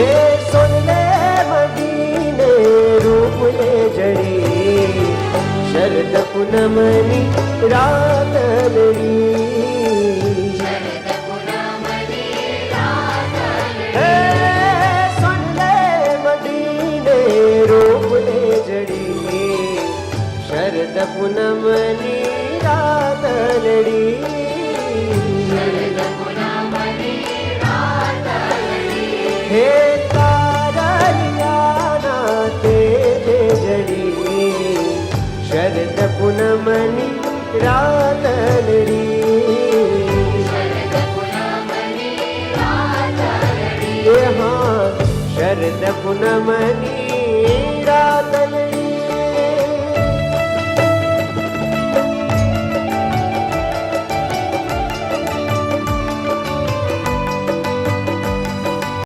हे सुन ले मदीने रूप ले जड़ी शरद पूनमनी रात लड़ी हे सुन ले मदीने रूप ले जड़ी शरद पूनमनी रात लड़ी हे तारलियाना तेजे जड़ी शरद पूनमनी रात लड़ी हाँ शरद पूनमनी रात लड़ी